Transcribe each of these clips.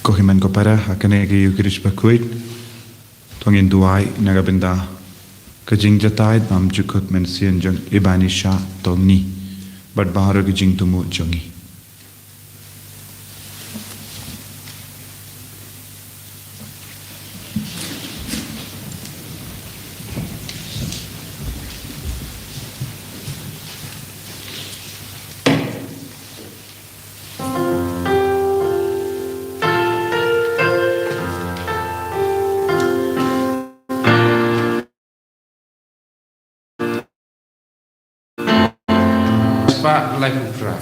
Kohiman ko para hakane ki yukirish bakuit tongin duai nagabinda kajing jatai nam jukut men sian jong ibani sha tongni but baharo kajing tumu jongi Pak Lai Putra.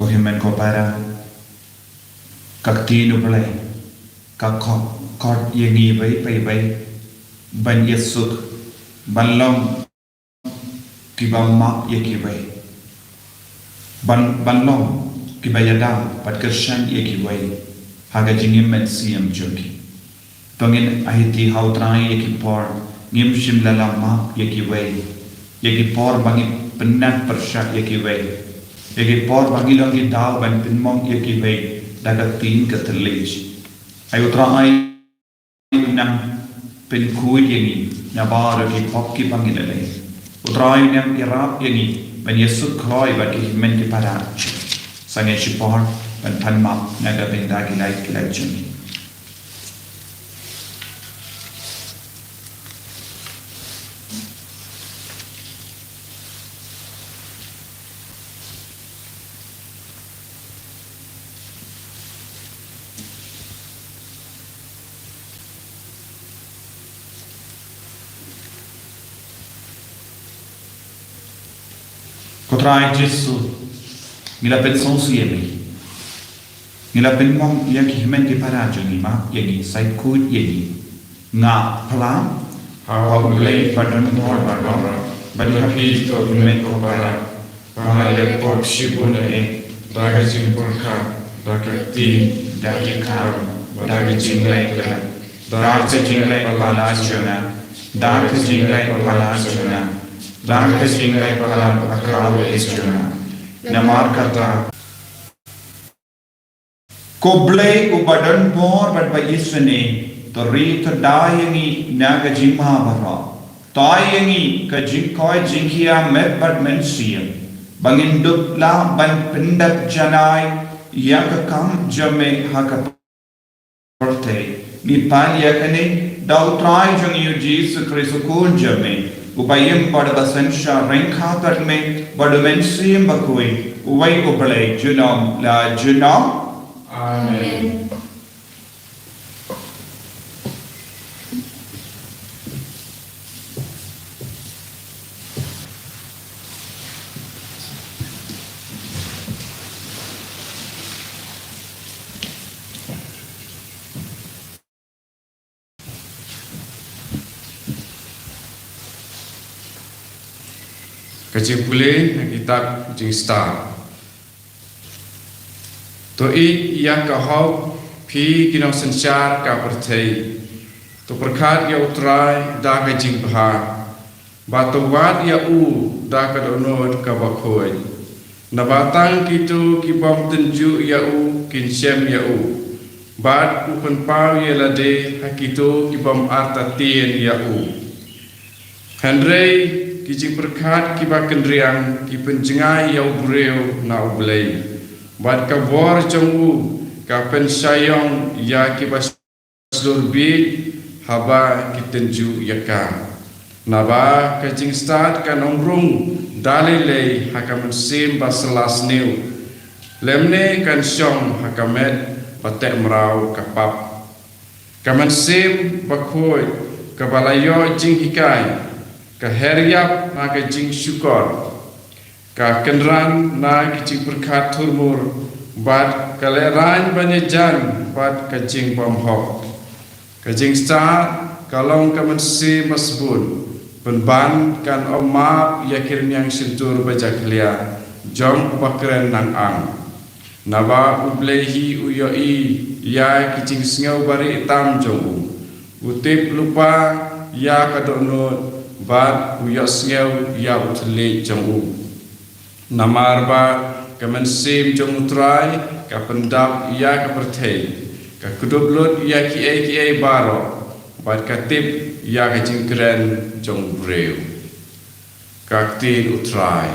Kohiman ko para kaktinu pelai kakot yengi bai ban yesuk ban long kibama yeki bai ban long kibayadam pat kershan yeki bai haga jingim men siam joki tongin ahiti hautrai yeki por ngim shim lalama yeki bai yeki por bangi penat persyak yeki bai yeki por bangi longi dal ban pinmong yeki bai dagat tin ketelij ayo trai nang penkui yengi nabara ki pop ki pangilale utrai nang irap yengi ban yesu khoi ba ki men ki para sange chipor ban panma naga benda ki lai chuni Kotrai Jesu ngila pensong siemi ngila penmong yang himen ki para jongi ma yengi sai kut yengi nga plam How late padan more bagara, but happy to men ko para. Pangale pop shibuna daga jimpurka, daga ti, daga karo, daga jinglai kala, daga jinglai palachuna, daga jinglai palachuna, daga jinglai palachuna isjuna. Namar kata. Koblai ubadan more but by isene to read to dyengi naga jimha bara dyengi ka jinkoi jinkia met but mensian bangin dupla ban pindak janai yak kam jame haka porte ni pan yakane dau trai jong yu Jesus Christ kun jame ubayim bad basansha renkha tat me bad mensian bakoi ubai ublai junom la junom Amen. Kecil pulih kitab Jing Star. To yang kahau pi kinau sensyar ka pertai. To perkat ya utrai da ka jing bahar. Batawat ya dah kadonot kabakhoy. Nabatang kitu kibam tenju ya kin sem ya Bat upen pau ya lade hakitu kibam arta tien ya Handrei kijing perkat kiba kendriang ki penjengai ya bureo na ublei. Bat kabor jong ka pensayong ya kiba slurbi haba kitenju ya ka. Naba kajing start ka nongrung dalilei hakamen sim baselas new. Lemne kan syong hakamet batek merau kapap. Kamen sim bakhoi kabalayo jing hikai. Ka heriap na ka jing syukor. Ka kenran na kicing perkat turmur. Bat kaleran banyajan bat kajing pamhok. Kajing start kalong kamen sim masbun. Penban kan omap yakin yang sentur bajak lia jom bakren nang ang naba ublehi uyoi ya kicing sengau bari tam jong utip lupa ya kadonot bat uyok sengau ya utle jong namar ba kamen sim jong utrai ka pendap ya ka perthei ka kudublut ya ki baro bat katip ya kajing keren jong breu kaktin utrai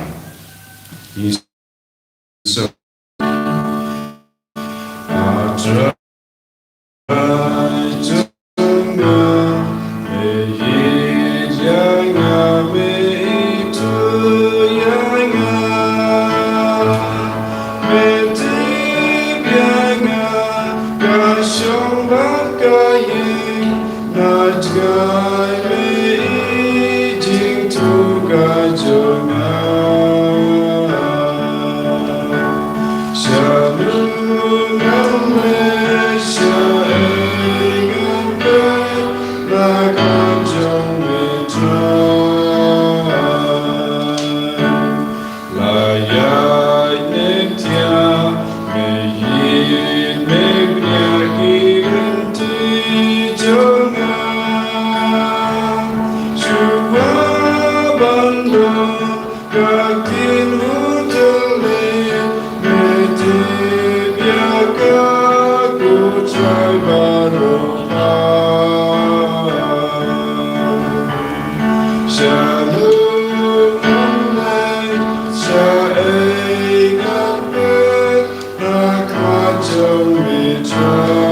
so atrai junga janga me itu yanga metip yanga kasyong bakaye najgai me jing tu kajonga shalungan me shaengan ke nakajong me trai layai netya me yin me gnyaki renti jonga kakin utale metip yaka kucai baroha shalom nai saengan pet nakajong mitrai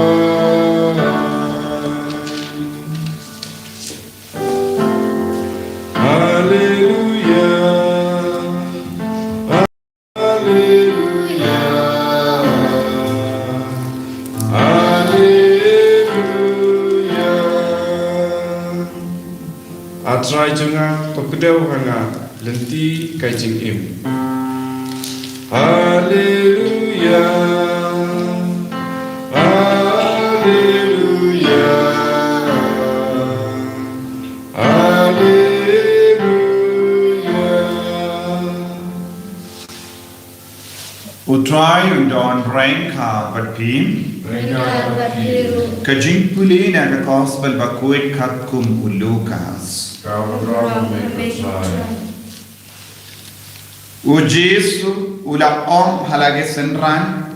Atrai junga pekedau hanga lenti kajing im. Haleluya, haleluya, haleluya. Utrai undon brain ka batpim. Kajing puli na ka gospel bakuit katkum ulukas. O Jesu ula om halage senran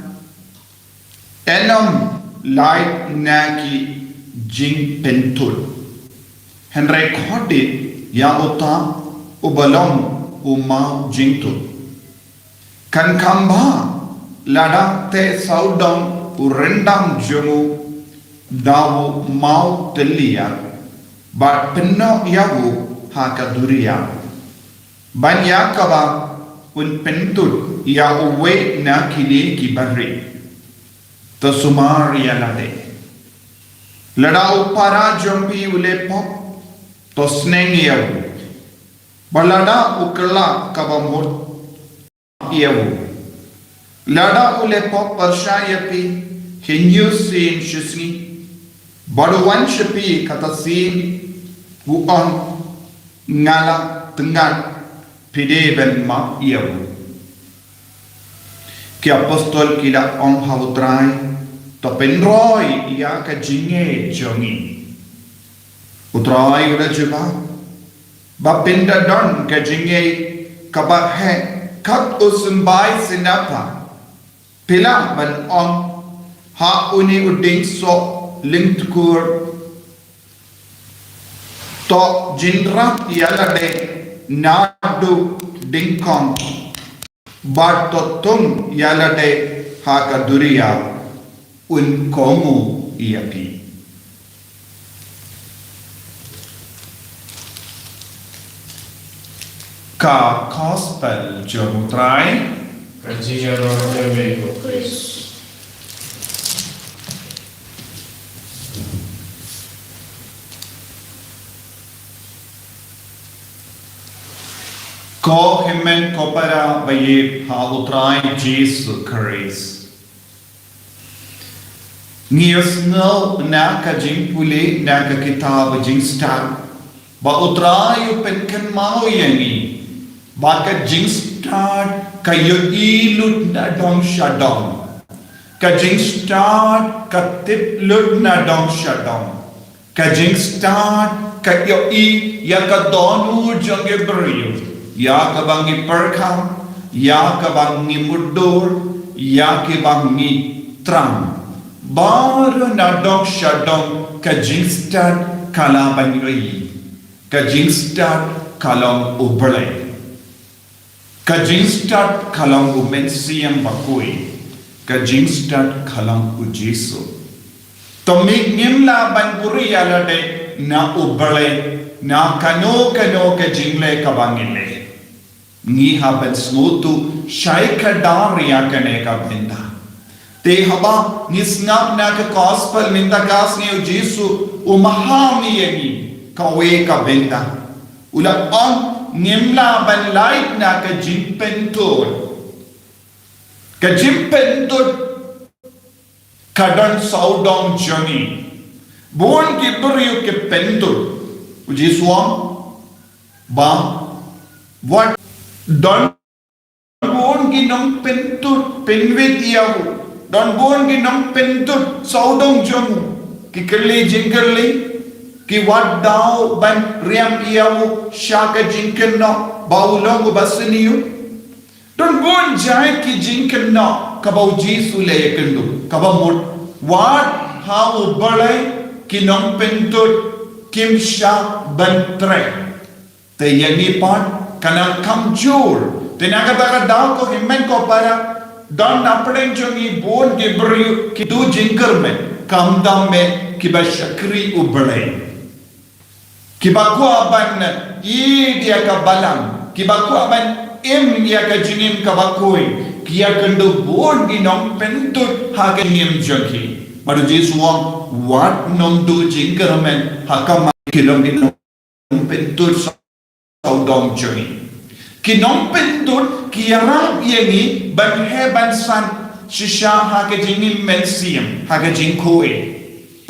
enom light naki jing pentul henry khodi ya uta ubalom uma jingtu kan khamba lada te saudam urendam jomu dawu mau telia But penno yagu haka duria. Ban yakaba un pentut ya uwe na kile ki barri. To sumar ya lade. Lada upara jompi ule pop to sneng yagu. Balada ukla kabamur yagu. Lada ule pop parsha yapi hinyu sin shisni. Baruan shapi kata sin buon ngala tengat pide ben ma iau ki apostol kila on hautrai to penroi ia ka jinge jongi utrai ula juba ba pinda don ka jinge ka ba he kat usumbai sinapa pila ban on ha uni uding so linked kur to jinra yala de nadu dingkong ba to tung yala de ha ka duriya un komu iapi ka gospel jomutrai Kajian orang Jawa Kris. ko himen ko para baye ha utrai Jesus Christ Nios no na ka jing puli na ka kitab jing star ba utrai pen kan mau yangi ba ka jing start ka yo ilut na dong shadong ka jing start ka tip lut na dong shadong ka jing start ka yo I ya ka donu jange brio ya ka bangi perkam ya ka bangi mudur ya ke bangi tram baru na dong shadong ka jing start kala bangi ka jing start kalong ubrale ka jing start kalong umensiam bakui ka jing start kalong ujiso to mig ngimla banguri ala de na ubrale na kano ka jingle ka bangile ngi haben smutu shai ka daria kane ka binda te haba nisnap na ka gospel minta kas ni ujiso umahami yani ka we ka binda ula on ngimla ban light na ka jimpentur kadang saudong jami bon ki beriu ke pentur uji suam ba what don bon ki nom pentur penwit yawu don bon ki nom pentur saudong jamu ki kerli jingerli ki wat daw ban riam yawu shaka jinkenno baulong basniyu don bon jai ki jinkenno kabau jisu le yakendu kabamut wat how balai ki nom pentur kim sha ban tre te yani part kana kamjor te nakata daw ko himmen ko para don apden jongi bon gebru ki du jinker men kam dam men ki ba shakri ubalai ki ba ko ban I dia ka balang ki ba ko ban em dia ka jinim ka ba koi ki ya kandu bon gi nom pentur ha ka nim jongi maru jesu what nom du jinker men ha ka ma ki nom di nom pentur saudong jongi ki nom pentur ki yarab yengi ban he ban san shisha ha ka jinim men siam ha ka jing koi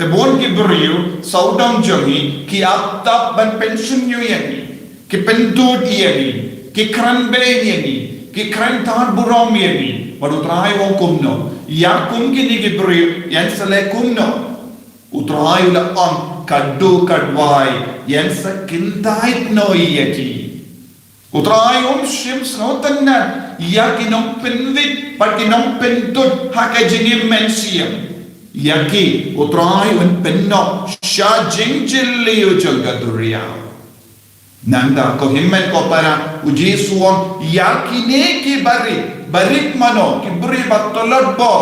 te bon ki beriu saudong jongi ki aptap ban pension yu yengi ki pentur yengi ki kran be yengi ki kran tar burom yengi baru trai wong kumno ya kum ki ni ki beriu yan sale kumno utrai la on kaddu kadwai yan sa kindait no yeki utrai shim snotanna ya ki nom penvit par ki nom pentut ha ka jinim mensiam yaki utrai penno sha jingjilli ujanga duria nanda ko himmen ko para uji suam yaki ne ki barik mano ki bri batolot bo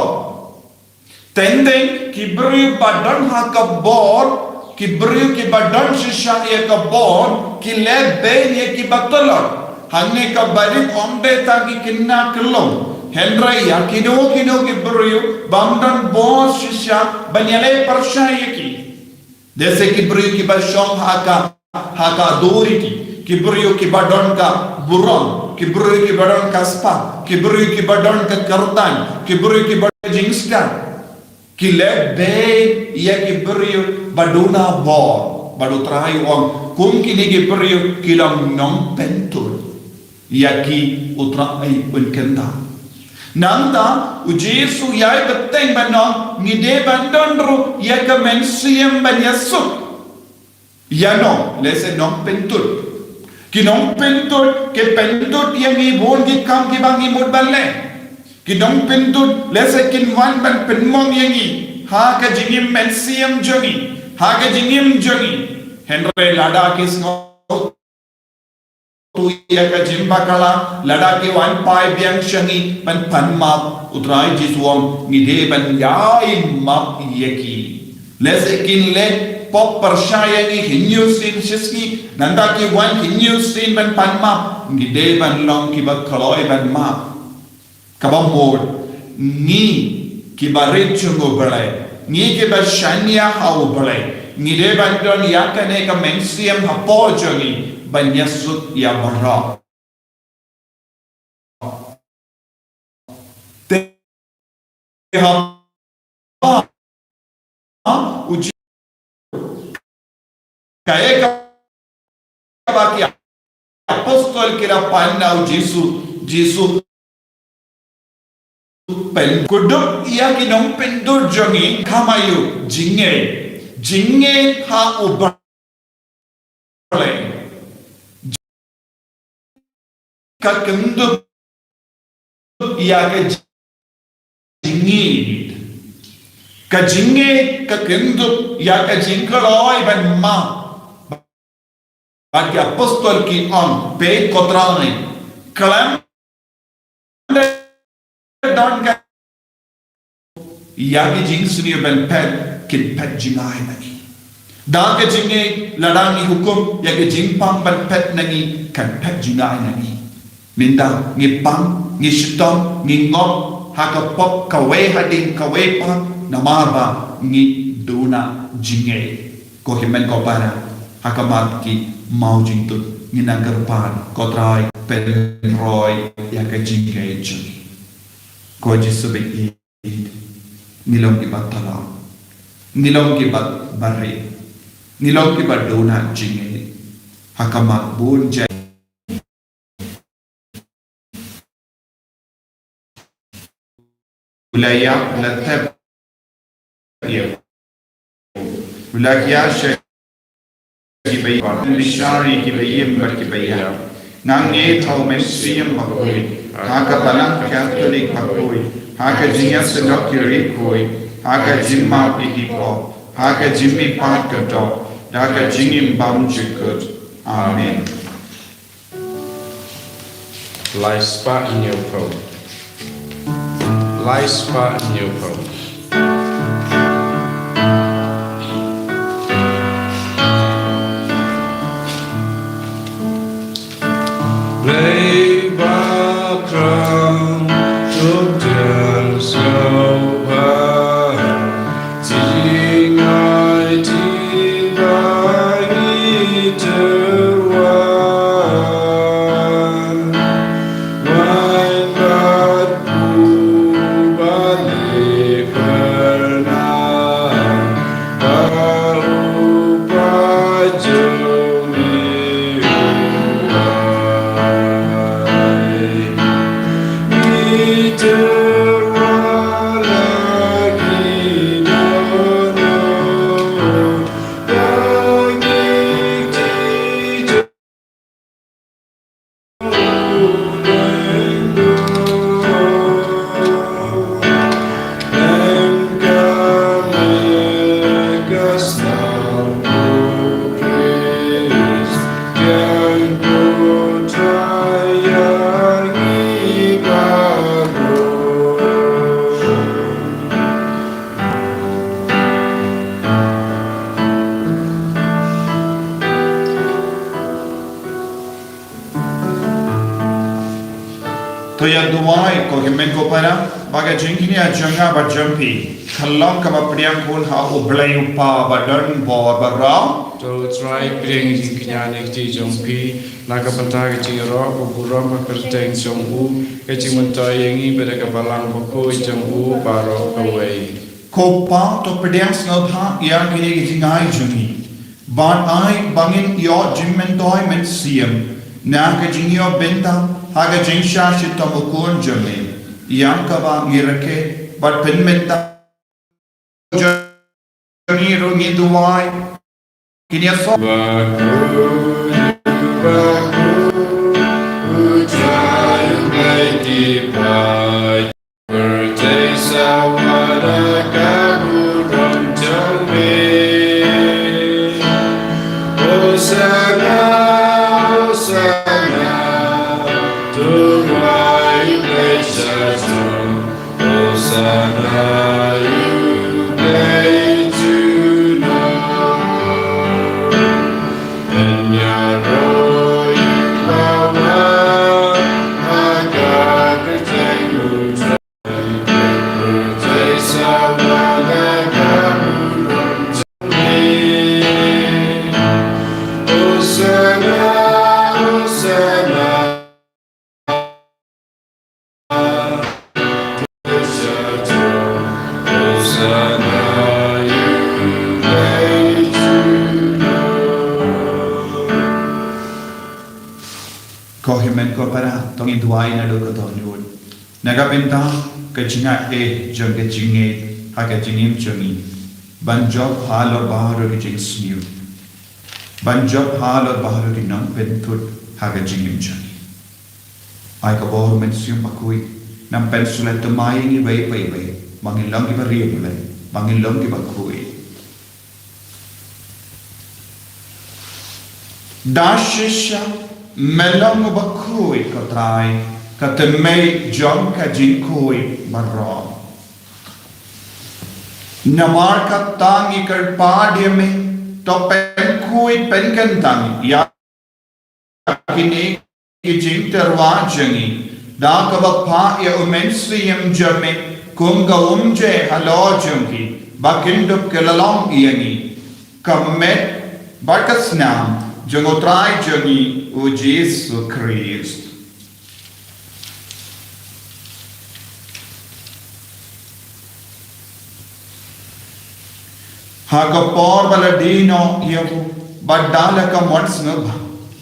tenden ki bri badon ha ka bor ki bri ki badon shisha ye ka bor ki le be ye ki batolot hanne ka barik ombe ta ki kinna kilo Hendra ya kino ki beriu bangdan bos shisha banyale persaya ki जैसे कि बरियो की बशों हाका दोरी की बरियो की बडों का बुरों की बरियो की बडों का स्पा की बरियो की बडों का करतान की बरियो की बडों जिंगस्टा की ले बे या की बरियो बडोना बो बडोत्राई वंग kum kini ki beriu kilang nong pentur ya ki utrai unkenda nanda ujesu yai beteng banong ngide bandondru ya ka mensiam banyasuk ya no lese nong pentur Kinong pentut ke pentut yang ibon ki kam ki bang imut balle. Kinong pentut lese kinwan ban penmong yang i ha ka jingim mensiam jongi ha ka jingim jongi Henry lada ki sno tu ya ka jimba kala lada ki wan pai biang shangi pan map utrai jisuam ngide ban yai map yeki lese kin le pop percaya ni hinyusin siski nanda ki wan hinyusin ban panma ngide ban long ki ba kaloi ban ma kabamod ni ki ba rechungo balai ni ki ba shanya hau balai ngide ban don yakane ka mensiam hapo jogi ban yasut ya bara te ha uji kaya ka baki apostol kira panau Jesu pen kuduk ia kinong pendur jongi kamayu jinge ha ubale ka kenduk ia ke jinge ka kenduk ia ke jingkaloi ban ma bagi apostol ki on pe kotrane kalam don ka ia ki jing suni ben pet kin pet jingai nagi da ke jinge ladangi hukum ia ke jing pam ban pet nagi kan pet jingai nagi minda ngi pam ngi shitom ngi ngop haka pop kawe hading kawe pam namaba ngi duna jinge ko himen ko para haka mat ki mau jingtut nginagarpan kotrai penroy ya ka jinge jungi ko jisube i nilong ki batala nilong ki bat bare nilong ki badona jinge haka mat bun jai wilayah latab ya wilayah kibayam bishari kibayam berkibayam nange thau mesriam bakoi haka balang catholic bakoi haka jinga sedok kiri koi haka jimma ikipo haka jimmi pat kato haka jingim bam jikut amen Laispa Nyopo. Laispa Nyopo. Play background to dance over. Ting I ting I Toya duai ko himen ko para baga jingkini a janga ba jampi khallam ka ba priam kun ha ublai upa ba darn bo ba ra to try bring kinyanik ti jompi naga pantag ti ro buram ba perteng jong u ke chi mun toy yengi beda ka balang ba ko jong u baro away ko pa to priam snal pha ya kini jingai jumi ban ai bangin yo jimmen toy men siem na ka jingyo benta haga jingsha shitamukun jami yankava ngirake but penmenta jami rungi duwai kinya so Kohimen ko para tong idway na do ko yun. Nagapinta ka jinga jang ka jinge ha ka jingim jangi. Banjob halor baharo ki jing sniu. Banjob halor baharo ki nang pentut ha ka jingim jangi. Ay ka bohor men siyum pakui nam pensulat tumay ni bay mangilang ki bariyo bulay mangilang ki bakui. Dashisha melang bakui katrai katemei jong ka jinkui barro namar ka tangi kar padya me to penkui penkantang ya kini ki jing terwa jangi da ka bapha ya umensiyam jame kunga umje halo jangi bakindup kelalong iyangi kamet bakasnam jangotrai jangi o Jesus Christ. Hagapor baladino yavu badala ka once nubha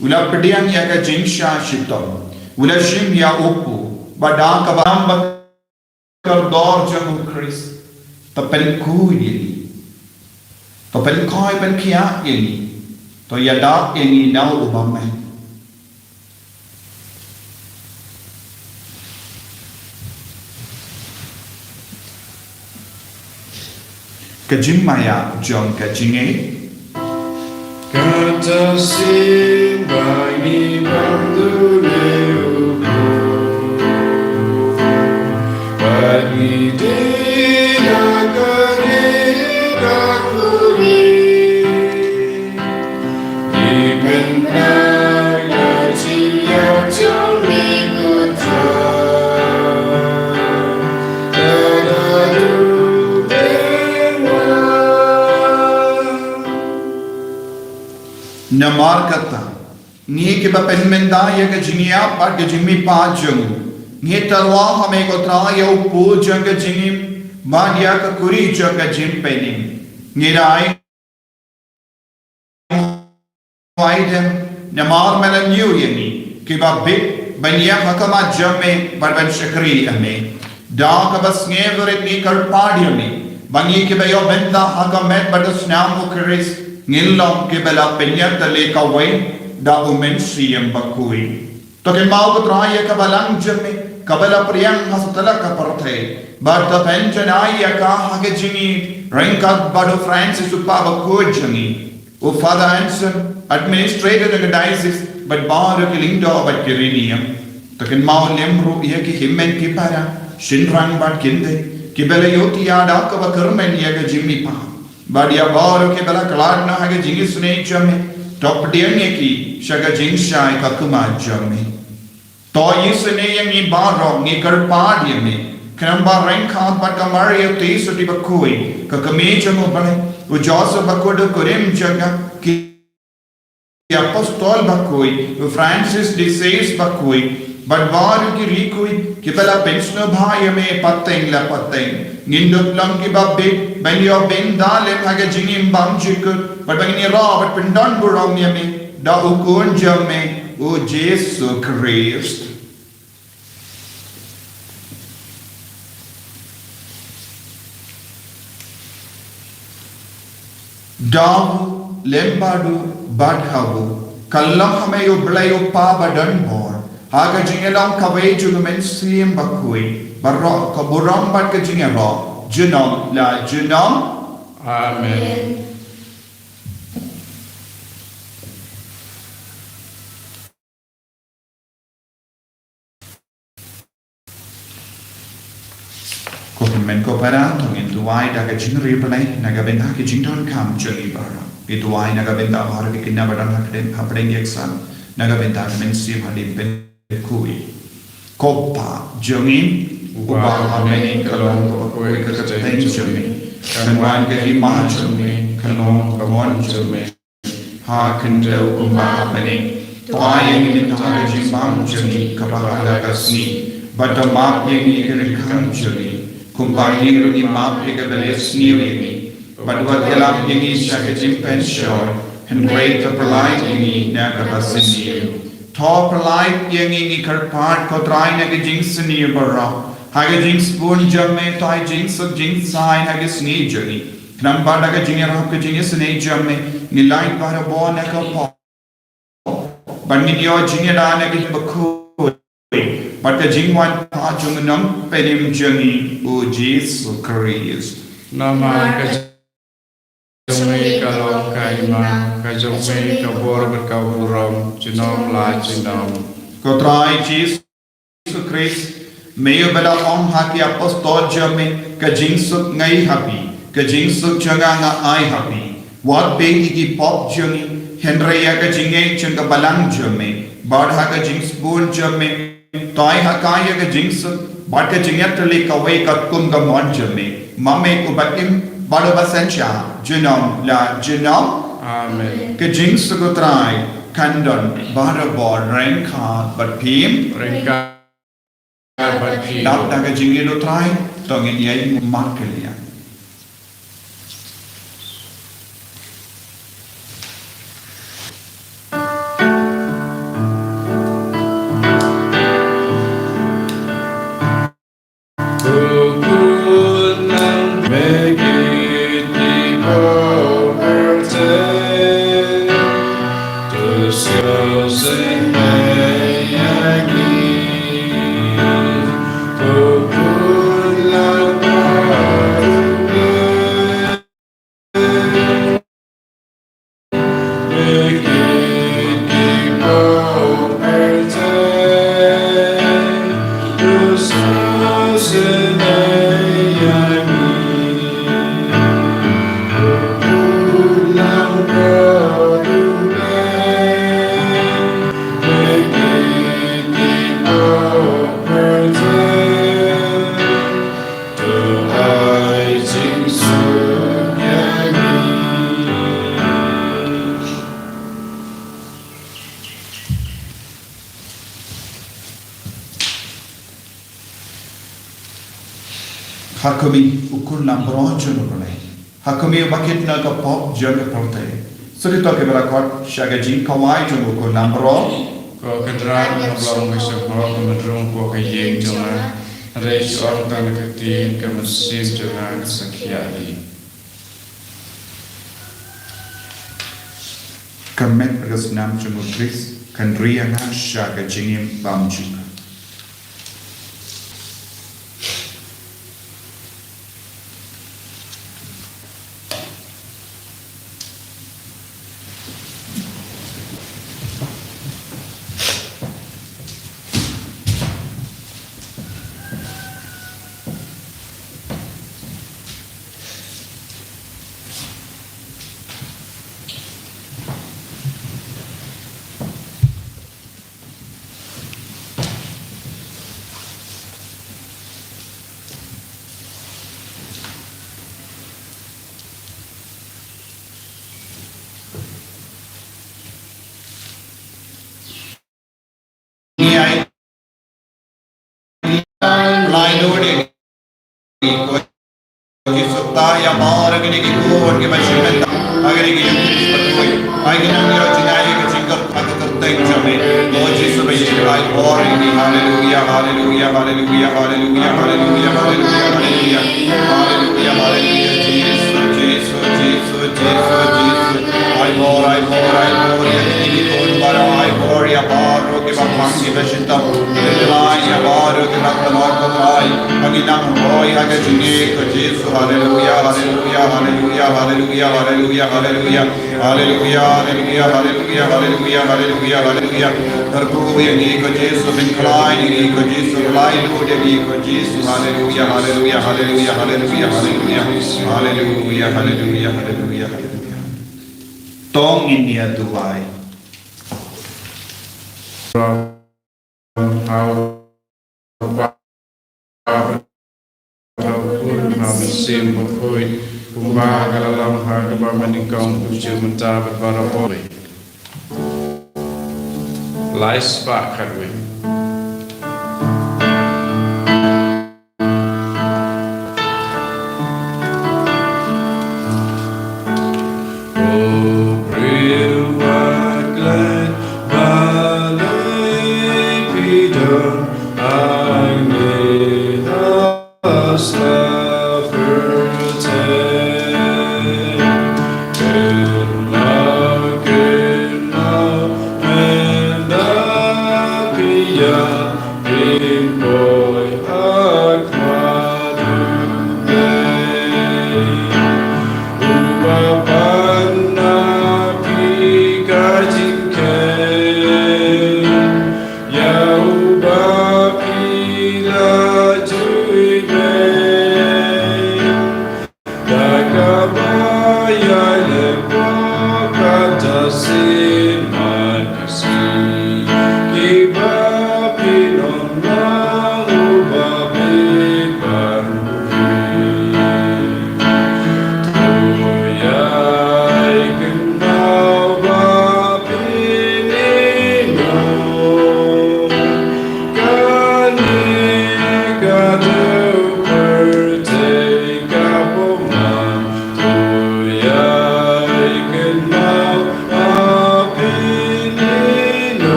ula pediang ya ka jingsha shitom ula shim ya upu badaka bamba kardor jangu Christ tapel kuyi tapel koi pen kia yeni to yada yeni nau ubamai. Kajing maya jong kajinge Kata simbagi bandu leuku Bagi dia kari kakuri Dipentang gajiya jombi kutra namar kata ni ke ba penmenda ya ka jinia pa ke jimi pa jung ni tarwa hame ko tra ya upu jung ka jimi ma dia ka kuri jung ka jim pening ni rai waidem namar mala new yani ke ba bit baniya hakama jamme barban shakri ame da ka bas ngeverit ni kar padi ame bangi ke ba yo benda hakamet badas nam ukris ngilong ke bela penyat tale ka wai da umensiyam bakui to ke mau ko traya ka balang jamme ka bela priyang hasatala ka parthe barta penjanaya ka hage jini ranka bado Francis upa bakui jani o Father Anson administrator of the diocese but bar ke lindo but kirinium to ke mau lemru ye ki himmen ki para shinrang bat kinde ke bela yoti ada ka bakarmen ye ga jimmi pa Badia baro ke bela kaladna hage jingis ne jame top dianye ki shaga jingshai kakuma jame to yisne yangi baro ni kar padye me kramba rankhat pat kamaria te soti bakoi kakame jamo bale u joso bakodo korem jaga ki apostol bakoi u Francis de Sales bakoi but baru ki rikoi ki bela pensno bhai me pateng la pateng Nindut lang ki babbe ben yo ben dalem haga jingim bang jikut but bangini ra but pendon burong yame da ukun jamme o Jesus Christ davu lembadu badhavu kallam hame yo blayo pa badan bor haga jingelam kawai junumen sim bakui barro kaburam bat ke jingero junam la junam Amen. Ko men ko para tongin tuai daga jing replay naga ben ha ki jing don kam jeli bara itu tuai naga ben da har ki kinna badan hapdeng eksan naga ben da men sim hadim ben kui kopa jongin ubah ameni kalong ko koi ka teng jongin kan wan ke ima jongin kalong ka wan jongin ha kendel ubah ameni tuai yang min ta jing bang jongin ka ba ka sni Bata map yang ini kanjuri, kumpani runi map yang kebelah sendiri. Bata dalam yang ini saya jimpensior, and great perlain ini nak berseni. Tho perlain yang ini kerpat kotrai nak jing seni berah. Haga jing spoon jamme, thai jing sub jing sai haga seni juri. Kenapa pada jing yang ke jing seni jamme, nilai pada bon nak apa? Bangin yo jing ada nak berku. Maka jingwan pajung nang pedim jengi o Jesu Kristus. Nama kajungi kalau kaima kajungi kabur berkauram jinom la jinom. Kotrai Jesu Kristus meyo bela om haki apostol jame kajing suk ngai happy kajing suk janga nga ai happy. Wat be iki pop jengi Henrya kajinge janga balang jame badha kajing spoon jame Toy hakaya ke jings, but ke jingat li kawai kat kum ka monjame. Mame kubatim balo basensha, jinom la jinom. Amen. Ke jings ko try kandon bara bod renka but pim Renka but pim. Dap ta ke jingilo try tongin yai markelia. Hakumi ukul na broncho no kone. Hakumi bakit na ka pop jaga prote. Suri to ke berakot shagajin kawai jo ukul na bro. Ko kadran na blong ke sebro ko medrung ko ke yeng jona. Reis orang tan ke tin ke mesin jona ke sakiali. Kamet resnam jo Kris kandria na shagajin bamji. Supaya margini ki kuwan ki mashimenta agari ki yukris patoi agina ngira jinaye ki jingar akatai jame Lord Jesus we cry glory hallelujah hallelujah hallelujah hallelujah hallelujah hallelujah hallelujah hallelujah hallelujah Jesus Jesus Jesus Jesus Jesus I glory ya ki kon bara I glory ya baro ke Bapang Gibashita, Lilai, Yabaro, the Lord, Paginam, Boy, Hagajini, Jesus, Hallelujah, Hallelujah, Hallelujah, Hallelujah, Hallelujah, Hallelujah, Hallelujah, Hallelujah, Hallelujah, Hallelujah, Hallelujah, Hallelujah, Hallelujah, Nico Jesus, incline, Nico Jesus, light, Nico Jesus, Hallelujah, Hallelujah, Hallelujah, Hallelujah, Hallelujah, Hallelujah, Hallelujah, Hallelujah, Hallelujah. Tong India Dubai. Sim Bokoi, Umba Galalam Hagaba Manikong, Ujumantab Baraboi. Lies back at we.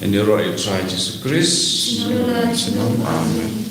And your royal try Jesus Christ. Amen.